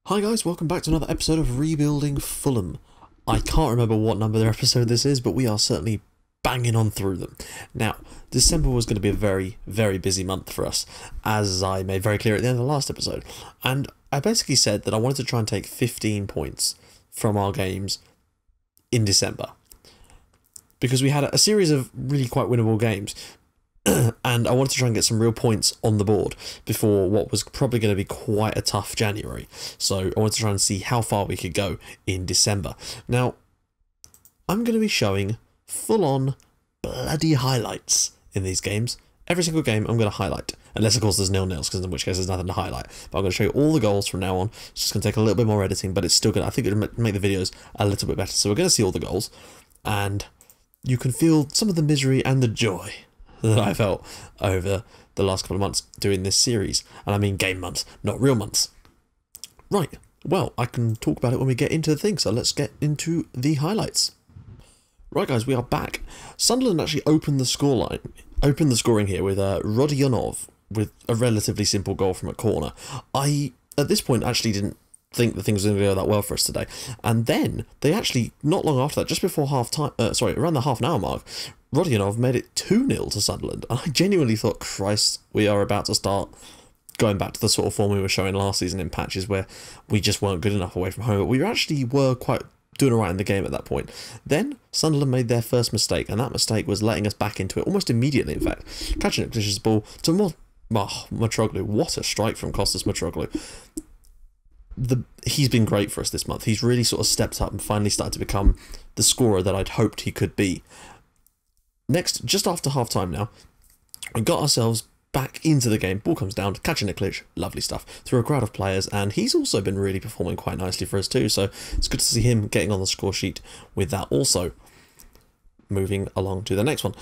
Hi guys, welcome back to another episode of Rebuilding Fulham. I can't remember what number episode this is, but we are certainly banging on through them. Now, December was going to be a very, very busy month for us, as I made very clear at the end of the last episode. And I basically said that I wanted to try and take 15 points from our games in December. Because we had a series of really quite winnable games, and I wanted to try and get some real points on the board before what was probably going to be quite a tough January. So I wanted to try and see how far we could go in December. Now, I'm going to be showing full-on bloody highlights in these games. Every single game I'm going to highlight, unless of course there's nil-nils, because in which case there's nothing to highlight. But I'm going to show you all the goals from now on. It's just going to take a little bit more editing, but it's still going to, I think it'll make the videos a little bit better. So we're going to see all the goals, and you can feel some of the misery and the joy that I felt over the last couple of months doing this series. And I mean game months, not real months. Right, well, I can talk about it when we get into the thing, so let's get into the highlights. Right guys, we are back. Sunderland actually opened the scoring here with Rodionov with a relatively simple goal from a corner. I, at this point, actually didn't think that things were going to go that well for us today. And then, they actually, not long after that, just before half time, around the half an hour mark, Rodionov made it 2-0 to Sunderland. And I genuinely thought, Christ, we are about to start going back to the sort of form we were showing last season in patches where we just weren't good enough away from home. But we actually were quite doing alright in the game at that point. Then, Sunderland made their first mistake, and that mistake was letting us back into it almost immediately, in fact. Catching Niklish's ball to Mitroglou. What a strike from Costas Mitroglou. He's been great for us this month. He's really sort of stepped up and finally started to become the scorer that I'd hoped he could be. Next, just after half time now, we got ourselves back into the game. Ball comes down, catching Niklish's, lovely stuff, through a crowd of players, and he's also been really performing quite nicely for us too, so it's good to see him getting on the score sheet with that also. Moving along to the next one.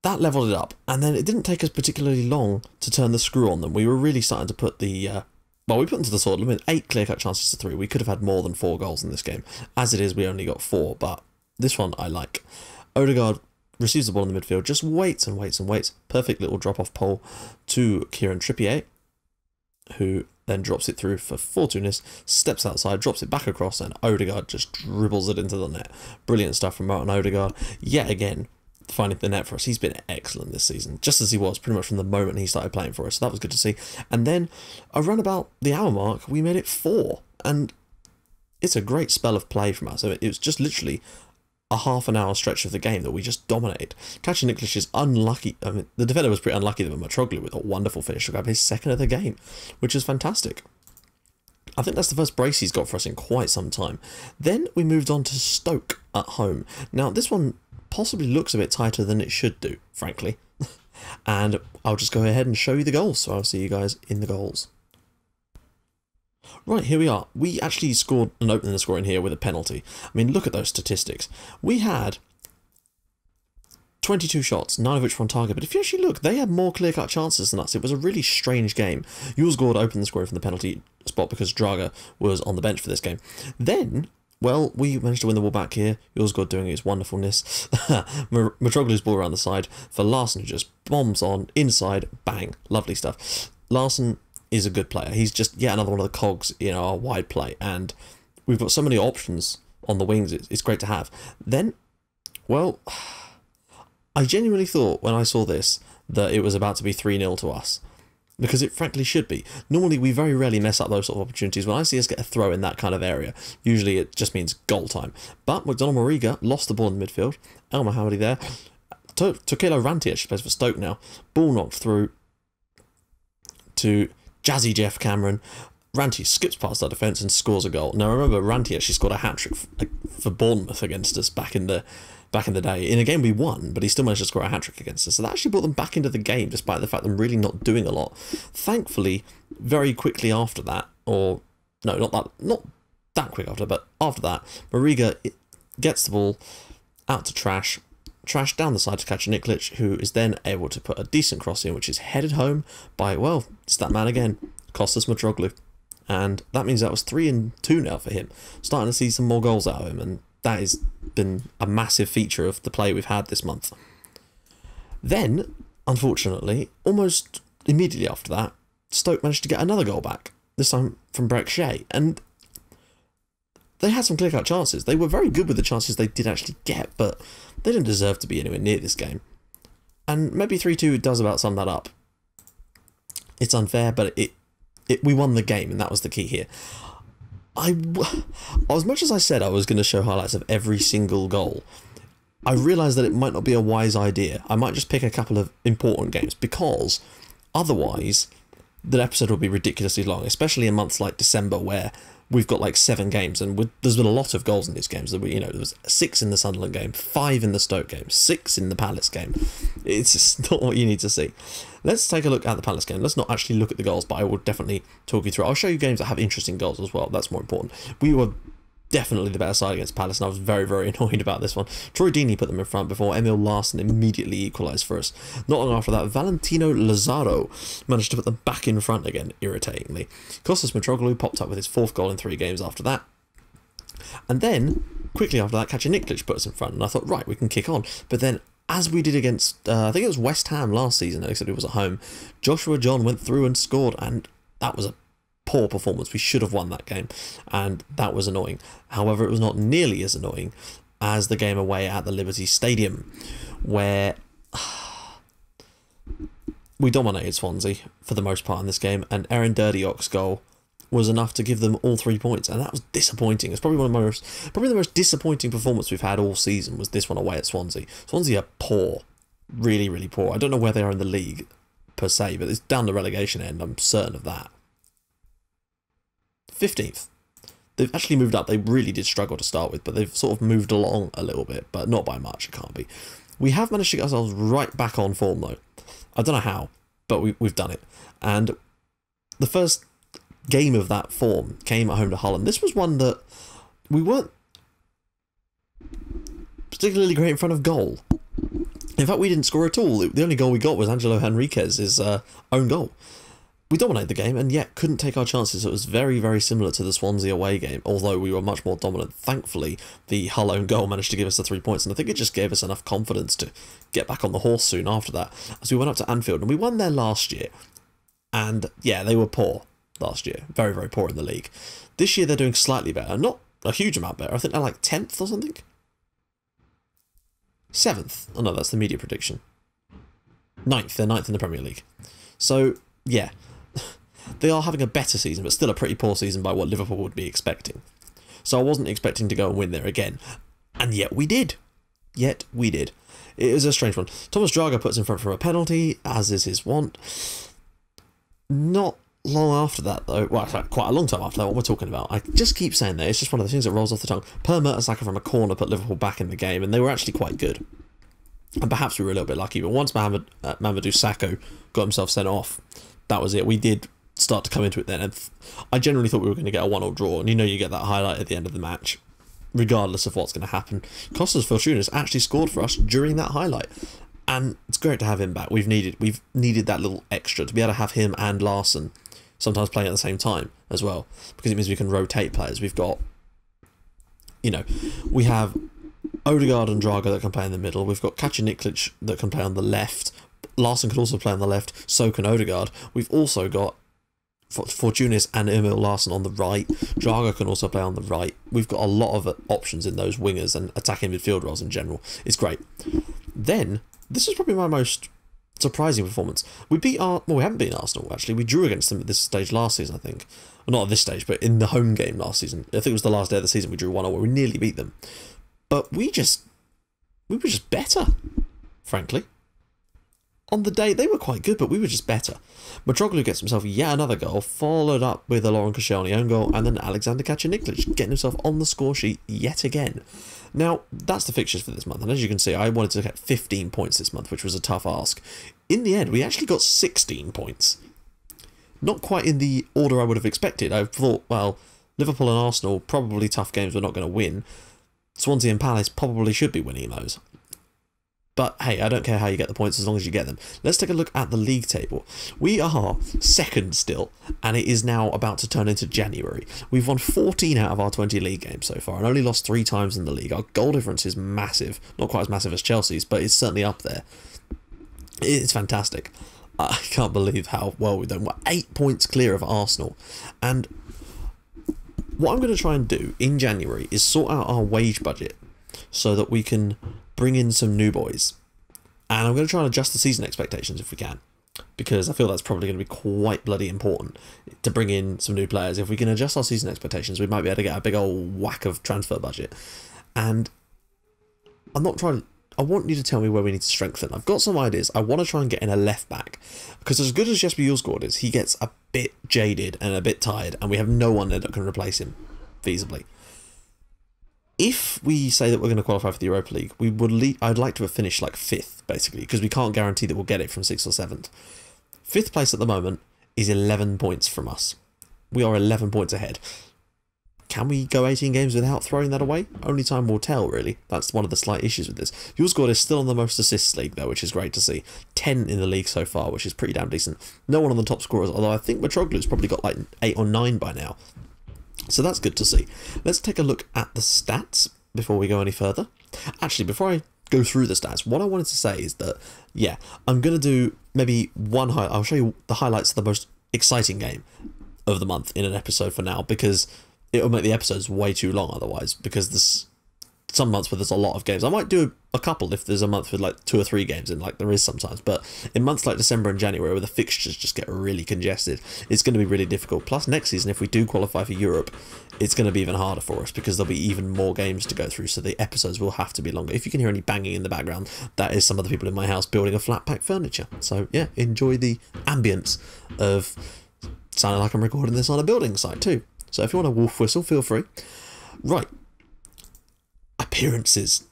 That levelled it up, and then it didn't take us particularly long to turn the screw on them. We were really starting to put the well, we put them to the sword limit, 8 clear-cut chances to 3. We could have had more than 4 goals in this game. As it is, we only got 4, but this one I like. Odegaard receives the ball in the midfield, just waits and waits and waits. Perfect little drop-off pole to Kieran Trippier, who then drops it through for Fortunis, steps outside, drops it back across, and Odegaard just dribbles it into the net. Brilliant stuff from Martin Odegaard. Yet again, finding the net for us. He's been excellent this season, just as he was pretty much from the moment he started playing for us, so that was good to see. And then around about the hour mark, we made it 4, and it's a great spell of play from us. I mean, it was just literally a half an hour stretch of the game that we just dominated. Catching Niklish's is unlucky. I mean, the defender was pretty unlucky there, but Mitroglou with a wonderful finish to grab his second of the game, which is fantastic. I think that's the first brace he's got for us in quite some time. Then we moved on to Stoke at home. Now, this one possibly looks a bit tighter than it should do, frankly. And I'll just go ahead and show you the goals, so I'll see you guys in the goals. Right, here we are. We actually scored an opening score in here with a penalty. I mean, look at those statistics. We had 22 shots, 9 of which were on target, but if you actually look, they had more clear-cut chances than us. It was a really strange game. Yulsgaard opened the scoring from the penalty spot because Draga was on the bench for this game. Then, well, we managed to win the ball back here. Yulsgaard doing his wonderfulness. Mitroglou's ball around the side for Larson, who just bombs on, inside, bang. Lovely stuff. Larson is a good player. He's just yet another one of the cogs in our wide play, and we've got so many options on the wings. It's great to have. Then, well, I genuinely thought when I saw this that it was about to be 3-0 to us, because it frankly should be. Normally, we very rarely mess up those sort of opportunities. When I see us get a throw in that kind of area, usually it just means goal time. But McDonald Mariga lost the ball in the midfield. El Mohammadi there. Tokelo Ranti actually plays for Stoke now. Ball knocked through to Jazzy Jeff Cameron. Ranti skips past our defence and scores a goal. Now remember, Ranti actually scored a hat-trick for Bournemouth against us back in the day. In a game we won, but he still managed to score a hat-trick against us. So that actually brought them back into the game, despite the fact them really not doing a lot. Thankfully, very quickly after that, or no, not that quick after, but after that, Mariga gets the ball out to Trash down the side to catch Niklic, who is then able to put a decent cross in, which is headed home by, well, it's that man again, Costas Mitroglou. And that means that was 3-2 now for him. Starting to see some more goals out of him, and that has been a massive feature of the play we've had this month. Then, unfortunately, almost immediately after that, Stoke managed to get another goal back. this time from Breck Shea. And they had some clear-cut chances. They were very good with the chances they did actually get, but they didn't deserve to be anywhere near this game. And maybe 3-2 does about sum that up. It's unfair, but we won the game, and that was the key here. As much as I said I was going to show highlights of every single goal, I realised that it might not be a wise idea. I might just pick a couple of important games, because otherwise the episode will be ridiculously long, especially in months like December where we've got like 7 games, and there's been a lot of goals in these games. There was 6 in the Sunderland game, 5 in the Stoke game, 6 in the Palace game. It's just not what you need to see. Let's take a look at the Palace game. Let's not actually look at the goals, but I will definitely talk you through. I'll show you games that have interesting goals as well. That's more important. We were definitely the better side against Palace, and I was very, very annoyed about this one. Troy Deeney put them in front before Emil Larsson immediately equalised for us. Not long after that, Valentino Lazaro managed to put them back in front again, irritatingly. Kostas Mitroglou popped up with his 4th goal in 3 games after that. And then, quickly after that, Kacaniklic put us in front, and I thought, right, we can kick on. But then, as we did against, I think it was West Ham last season, except it was at home, Joshua John went through and scored, and that was a poor performance. We should have won that game, and that was annoying. However, it was not nearly as annoying as the game away at the Liberty Stadium, where we dominated Swansea for the most part in this game, and Aaron Dirty-Ock's goal was enough to give them all 3 points, and that was disappointing. It's probably the most disappointing performance we've had all season was this one away at Swansea. Swansea are poor, really, really poor. I don't know where they are in the league per se, but it's down the relegation end. I'm certain of that. 15th. They've actually moved up. They really did struggle to start with, but they've sort of moved along a little bit, but not by much. It can't be. We have managed to get ourselves right back on form, though. I don't know how, but we've done it. And the first game of that form came at home to Hull, and this was one that we weren't particularly great in front of goal. In fact, we didn't score at all. The only goal we got was Angelo Henriquez's own goal. We dominated the game and yet couldn't take our chances. It was very, very similar to the Swansea away game, although we were much more dominant. Thankfully, the Hull own goal managed to give us the 3 points, and I think it just gave us enough confidence to get back on the horse soon after that, as we went up to Anfield, and we won there last year. And yeah, they were poor last year. Very, very poor in the league. This year they're doing slightly better. Not a huge amount better. I think they're like 10th or something. 7th. Oh no, that's the media prediction. 9th. They're 9th in the Premier League. So, yeah. They are having a better season, but still a pretty poor season by what Liverpool would be expecting. So I wasn't expecting to go and win there again. And yet we did. It is a strange one. Thomas Draga puts in front for a penalty, as is his wont. Not long after that, though. Well, quite a long time after that, what we're talking about. I just keep saying that. It's just one of the things that rolls off the tongue. Per Mertesacker from a corner put Liverpool back in the game, and they were actually quite good. And perhaps we were a little bit lucky, but once Mamadou Sakho got himself sent off, that was it. We did start to come into it then, and I generally thought we were going to get a 1-1 draw, and you get that highlight at the end of the match, regardless of what's going to happen. Kostas Fortounis actually scored for us during that highlight, and it's great to have him back. We've needed that little extra to be able to have him and Larsson sometimes playing at the same time as well, because it means we can rotate players. We've got, we have Odegaard and Drago that can play in the middle. We've got Kacaniklic that can play on the left. Larsson can also play on the left, so can Odegaard. We've also got Fortounis and Emil Larsson on the right. Drago can also play on the right. We've got a lot of options in those wingers and attacking midfield roles in general. It's great. Then, this is probably my most surprising performance. We haven't beaten Arsenal, actually. We drew against them at this stage last season, I think. Well, not at this stage, but in the home game last season. I think it was the last day of the season we drew 1-0, where we nearly beat them. But we were just better, frankly. On the day, they were quite good, but we were just better. Mitroglou gets himself yet another goal, followed up with a Lauren Koscielny own goal, and then Alexander Kacaniklic getting himself on the score sheet yet again. Now, that's the fixtures for this month, and as you can see, I wanted to get 15 points this month, which was a tough ask. In the end, we actually got 16 points. Not quite in the order I would have expected. I thought, well, Liverpool and Arsenal, probably tough games, we're not going to win. Swansea and Palace probably should be winning those. But hey, I don't care how you get the points as long as you get them. Let's take a look at the league table. We are second still, and it is now about to turn into January. We've won 14 out of our 20 league games so far and only lost 3 times in the league. Our goal difference is massive. Not quite as massive as Chelsea's, but it's certainly up there. It's fantastic. I can't believe how well we've done. We're 8 points clear of Arsenal. And what I'm going to try and do in January is sort out our wage budget so that we can bring in some new boys. And I'm going to try and adjust the season expectations if we can, because I feel that's probably going to be quite bloody important to bring in some new players. If we can adjust our season expectations, we might be able to get a big old whack of transfer budget. And I'm not trying... I want you to tell me where we need to strengthen. I've got some ideas. I want to try and get in a left back, because as good as Jesper Julsgaard is, he gets a bit jaded and a bit tired, and we have no one there that can replace him feasibly. If we say that we're going to qualify for the Europa League, I'd like to have finished like 5th, basically, because we can't guarantee that we'll get it from 6th or 7th. 5th place at the moment is 11 points from us. We are 11 points ahead. Can we go 18 games without throwing that away? Only time will tell, really. That's one of the slight issues with this. Julsgaard is still on the most assists league, though, which is great to see. 10 in the league so far, which is pretty damn decent. No one on the top scorers, although I think Mitroglou's probably got like 8 or 9 by now. So that's good to see. Let's take a look at the stats before we go any further. Actually, before I go through the stats, what I wanted to say is that, yeah, I'm going to do maybe one highlight. I'll show you the highlights of the most exciting game of the month in an episode for now, because it'll make the episodes way too long otherwise, because there's some months where there's a lot of games. I might do a couple if there's a month with like 2 or 3 games in, like there is sometimes, but in months like December and January where the fixtures just get really congested, it's going to be really difficult. Plus next season, if we do qualify for Europe, it's going to be even harder for us because there'll be even more games to go through, so the episodes will have to be longer. If you can hear any banging in the background, that is some of the people in my house building a flat pack furniture. So yeah, enjoy the ambience of sounding like I'm recording this on a building site too. So if you want a wolf whistle, feel free. Right. Appearances.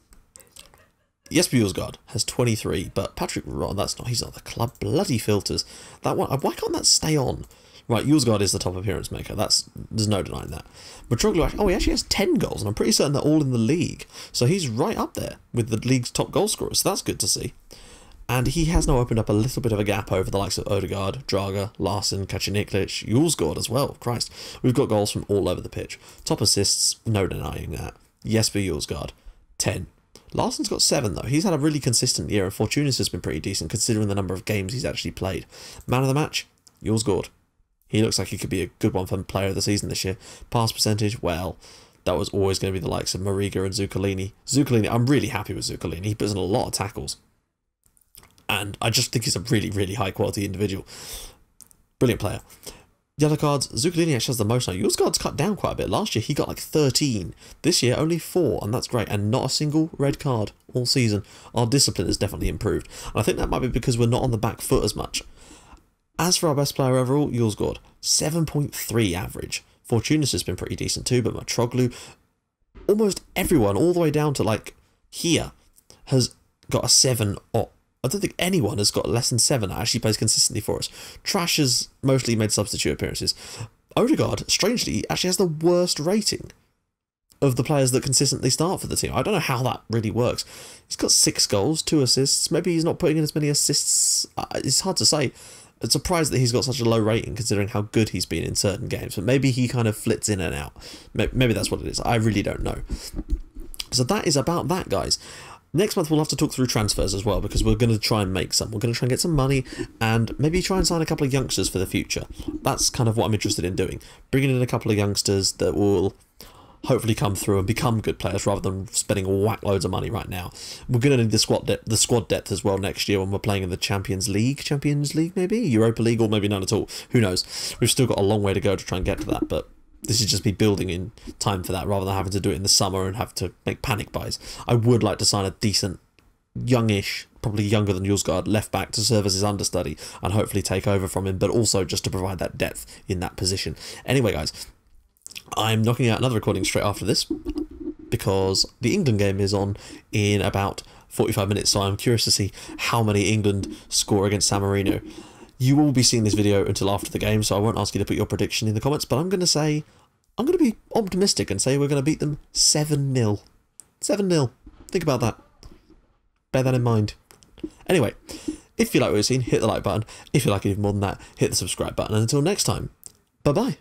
Jesper Julsgaard has 23, but Patrick, he's not the club. Bloody filters. That one, why can't that stay on? Right, Julsgaard is the top appearance maker. There's no denying that. Mitroglou, he actually has 10 goals, and I'm pretty certain they're all in the league. So he's right up there with the league's top goal scorers. So that's good to see. And he has now opened up a little bit of a gap over the likes of Odegaard, Draga, Larsen, Kacaniklic, Julsgaard as well. Christ, we've got goals from all over the pitch. Top assists, no denying that. Jesper Julsgaard, 10. Larsen's got 7 though. He's had a really consistent year, and Fortunatus has been pretty decent considering the number of games he's actually played. Man of the match, Julsgaard. He looks like he could be a good one for player of the season this year. Pass percentage, well, that was always going to be the likes of Mariga and Zuccolini. Zuccolini, I'm really happy with Zuccolini. He puts in a lot of tackles. And I just think he's a really, really high quality individual. Brilliant player. Yellow cards, Zuccolini actually has the most now. Julsgaard's cut down quite a bit. Last year he got like 13. This year only 4, and that's great. And not a single red card all season. Our discipline has definitely improved. And I think that might be because we're not on the back foot as much. As for our best player overall, Julsgaard, 7.3 average. Fortunatus has been pretty decent too, but Mitroglou, almost everyone, all the way down to like here, has got a 7 or I don't think anyone has got less than 7 that actually plays consistently for us. Trash has mostly made substitute appearances. Odegaard, strangely, actually has the worst rating of the players that consistently start for the team. I don't know how that really works. He's got 6 goals, 2 assists. Maybe he's not putting in as many assists. It's hard to say. I'm surprised that he's got such a low rating considering how good he's been in certain games. But maybe he kind of flits in and out. Maybe that's what it is. I really don't know. So that is about that, guys. Next month we'll have to talk through transfers as well, because we're going to try and make some. We're going to try and get some money and maybe try and sign a couple of youngsters for the future. That's kind of what I'm interested in doing. Bringing in a couple of youngsters that will hopefully come through and become good players rather than spending whack loads of money right now. We're going to need the squad depth as well next year when we're playing in the Champions League maybe? Europa League, or maybe none at all. Who knows? We've still got a long way to go to try and get to that, but this is just me building in time for that rather than having to do it in the summer and have to make panic buys. I would like to sign a decent, youngish, probably younger than Julsgaard, left back to serve as his understudy and hopefully take over from him, but also just to provide that depth in that position. Anyway, guys, I'm knocking out another recording straight after this because the England game is on in about 45 minutes, so I'm curious to see how many England score against San Marino. You will be seeing this video until after the game, so I won't ask you to put your prediction in the comments, but I'm going to be optimistic and say we're going to beat them 7-0. 7-0. Think about that. Bear that in mind. Anyway, if you like what you've seen, hit the like button. If you like it even more than that, hit the subscribe button. And until next time, bye-bye.